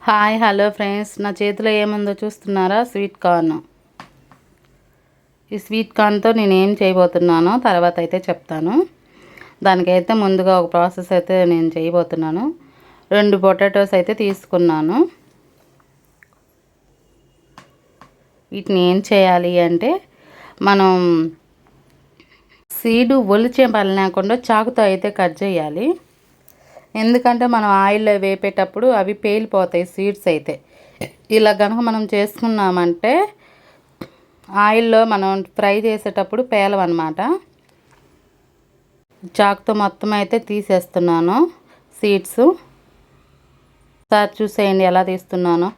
Hi hello friends, నా చేతిలో ఏముందో చూస్తున్నారా? Sweet corn. ఈ స్వీట్ కార్న్తో నేను ఏం చేయబోతున్నానో తర్వాత అయితే చెప్తాను. దానికైతే ముందుగా ఒక ప్రాసెస్ అయితే నేను చేయబోతున్నాను. 2 పొటాటోస్ అయితే తీసుకున్నాను. వీటిని ఏం చేయాలి అంటే, మనం సీడు ఒలిచే పని లేకుండా చాకుతో అయితే కట్ చేయాలి. ఎందుకంటే మనం ఆయిల్లో వేపేటప్పుడు అవి పేలిపోతాయి సీడ్స్ అయితే. ఇలా కనుక మనం చేసుకున్నామంటే ఆయిల్లో మనం ఫ్రై చేసేటప్పుడు పేలవన్నమాట. చాకుతో మొత్తం అయితే తీసేస్తున్నాను సీడ్స్. ఒకసారి చూసేయండి ఎలా తీస్తున్నానో.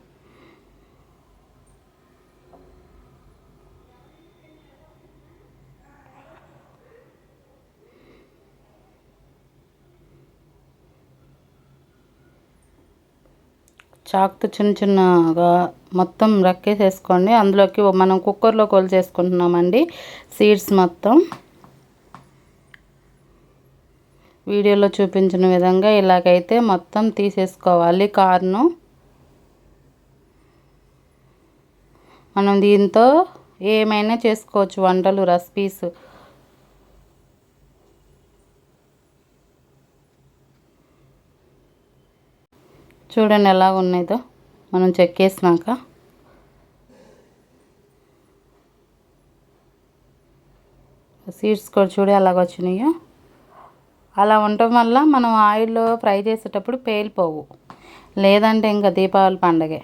చాకుతో చిన్న చిన్నగా మొత్తం రక్కేసేసుకోండి. అందులోకి మనం కుక్కర్లో కొలిచేసుకుంటున్నామండి సీడ్స్ మొత్తం. వీడియోలో చూపించిన విధంగా ఇలాగైతే మొత్తం తీసేసుకోవాలి కార్ను. మనం దీంతో ఏమైనా చేసుకోవచ్చు వంటలు, రెసిపీస్. చూడండి ఎలా ఉన్నాయిదో మనం చెక్కేసినాక. సీడ్స్ కూడా చూడ ఎలాగ వచ్చినాయో. అలా ఉండటం వల్ల మనం ఆయిల్లో ఫ్రై చేసేటప్పుడు పేలిపోవు. లేదంటే ఇంకా దీపావళి పండగే.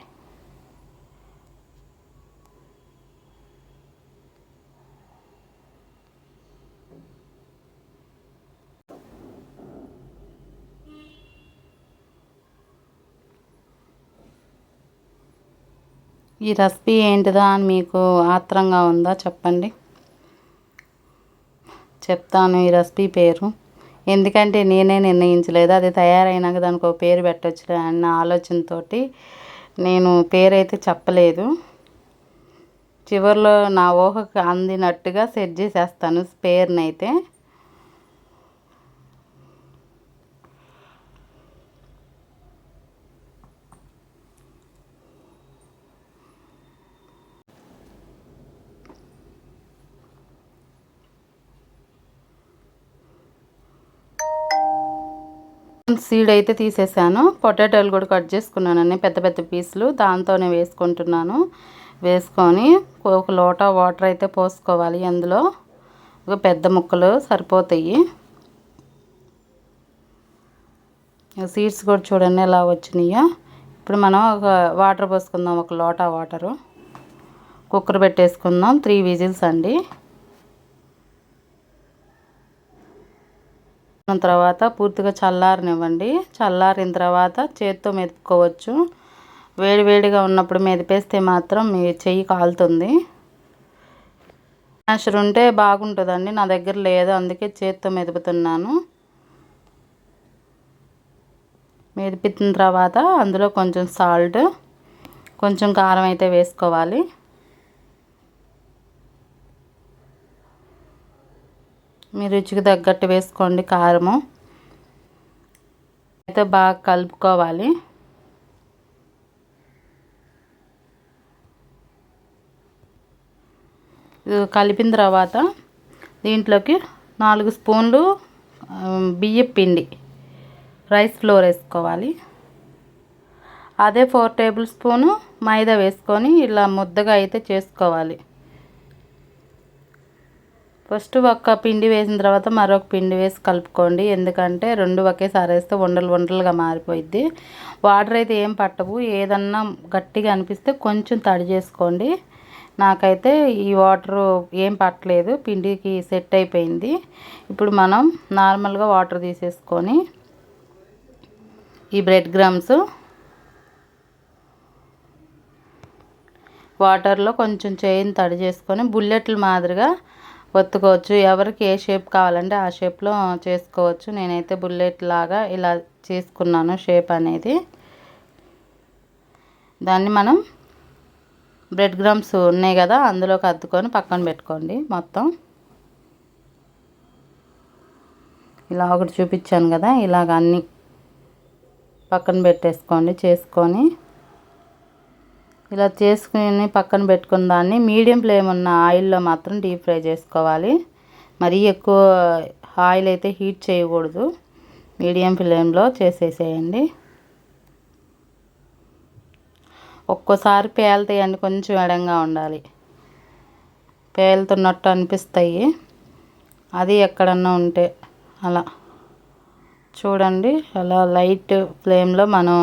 ఈ రెసిపీ ఏంటిదా అని మీకు ఆత్రంగా ఉందా? చెప్పండి, చెప్తాను ఈ రెసిపీ పేరు. ఎందుకంటే నేనే నిర్ణయించలేదు, అది తయారైనాక దానికి ఒక పేరు పెట్టవచ్చు అన్న ఆలోచనతో నేను పేరైతే చెప్పలేదు. చివరిలో నా ఊహకు అందినట్టుగా సెట్ చేసేస్తాను పేరునైతే. సీడ్ అయితే తీసేసాను. పొటాటోలు కూడా కట్ చేసుకున్నానండి పెద్ద పెద్ద పీసులు. దాంతోనే వేసుకుంటున్నాను. వేసుకొని ఒక లోట వాటర్ అయితే పోసుకోవాలి. అందులో ఒక పెద్ద ముక్కలు సరిపోతాయి. సీడ్స్ కూడా చూడండి ఎలా వచ్చినాయో. ఇప్పుడు మనం ఒక వాటర్ పోసుకుందాం, ఒక లోట వాటరు. కుక్కర్ పెట్టేసుకుందాం. 3 విజిల్స్ అండి. తర్వాత పూర్తిగా చల్లారనివ్వండి. చల్లారిన తర్వాత చేత్తో మెదుపుకోవచ్చు. వేడివేడిగా ఉన్నప్పుడు మెదిపేస్తే మాత్రం మీ చెయ్యి కాలుతుంది. మ్యాషర్ ఉంటే బాగుంటుందండి, నా దగ్గర లేదు, అందుకే చేత్తో మెదుపుతున్నాను. మెదిపిన తర్వాత అందులో కొంచెం సాల్ట్, కొంచెం కారం అయితే వేసుకోవాలి. మీ రుచికి తగ్గట్టు వేసుకోండి కారము. అయితే బాగా కలుపుకోవాలి. కలిపిన తర్వాత దీంట్లోకి 4 స్పూన్లు బియ్యం పిండి, రైస్ ఫ్లోర్ వేసుకోవాలి. అదే 4 టేబుల్ స్పూను మైదా వేసుకొని ఇలా ముద్దగా అయితే చేసుకోవాలి. ఫస్ట్ ఒక పిండి వేసిన తర్వాత మరొక పిండి వేసి కలుపుకోండి. ఎందుకంటే 2 ఒకేసారి వేస్తే ఉండలు ఉండలుగా మారిపోయిద్ది. వాటర్ అయితే ఏం పట్టవు. ఏదన్నా గట్టిగా అనిపిస్తే కొంచెం తడి చేసుకోండి. నాకైతే ఈ వాటరు ఏం పట్టలేదు, పిండికి సెట్ అయిపోయింది. ఇప్పుడు మనం నార్మల్గా వాటర్ తీసేసుకొని ఈ బ్రెడ్ క్రమ్స్ వాటర్లో కొంచెం చేయిని తడి చేసుకొని బుల్లెట్ల మాదిరిగా ఒత్తుకోవచ్చు. ఎవరికి ఏ షేప్ కావాలంటే ఆ షేప్లో చేసుకోవచ్చు. నేనైతే బుల్లెట్ లాగా ఇలా చేసుకున్నాను షేప్ అనేది. దాన్ని మనం బ్రెడ్ క్రమ్స్ ఉన్నాయి కదా అందులోకి అద్దుకొని పక్కన పెట్టుకోండి. మొత్తం ఇలా ఒకటి చూపించాను కదా, ఇలాగ అన్నీ పక్కన పెట్టేసుకోండి. చేసుకొని ఇలా చేసుకుని పక్కన పెట్టుకున్న దాన్ని మీడియం ఫ్లేమ్ ఉన్న ఆయిల్లో మాత్రం డీప్ ఫ్రై చేసుకోవాలి. మరీ ఎక్కువ ఆయిల్ అయితే హీట్ చేయకూడదు. మీడియం ఫ్లేమ్లో చేసేసేయండి. ఒక్కోసారి పేలుతాయండి, కొంచెం ఎడంగా ఉండాలి. పేలుతున్నట్టు అనిపిస్తాయి, అది ఎక్కడన్నా ఉంటే అలా చూడండి. అలా లైట్ ఫ్లేమ్లో మనం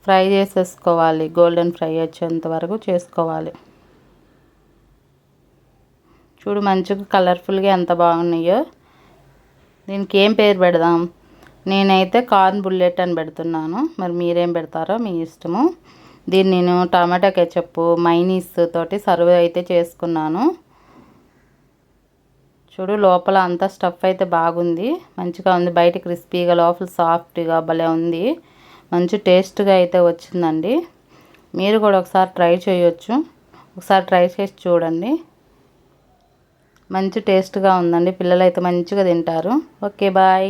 ఫ్రై చేసేసుకోవాలి. గోల్డెన్ ఫ్రై వచ్చేంత వరకు చేసుకోవాలి. చూడు మంచిగా కలర్ఫుల్గా ఎంత బాగున్నాయో. దీనికి ఏం పేరు పెడదాం? నేనైతే కార్న్ బుల్లెట్ అని పెడుతున్నాను. మరి మీరేం పెడతారో మీ ఇష్టము. దీన్ని నేను టమాటా కెచప్ మైనీస్ తోటి సర్వ్ అయితే చేసుకున్నాను. చూడు లోపల అంతా స్టఫ్ అయితే బాగుంది, మంచిగా ఉంది. బయట క్రిస్పీగా లోపల సాఫ్ట్గా భలే ఉంది. మంచి టేస్ట్గా అయితే వచ్చిందండి. మీరు కూడా ఒకసారి ట్రై చేయొచ్చు. ఒకసారి ట్రై చేసి చూడండి. మంచి టేస్ట్గా ఉందండి. పిల్లలు అయితే మంచిగా తింటారు. Okay bye.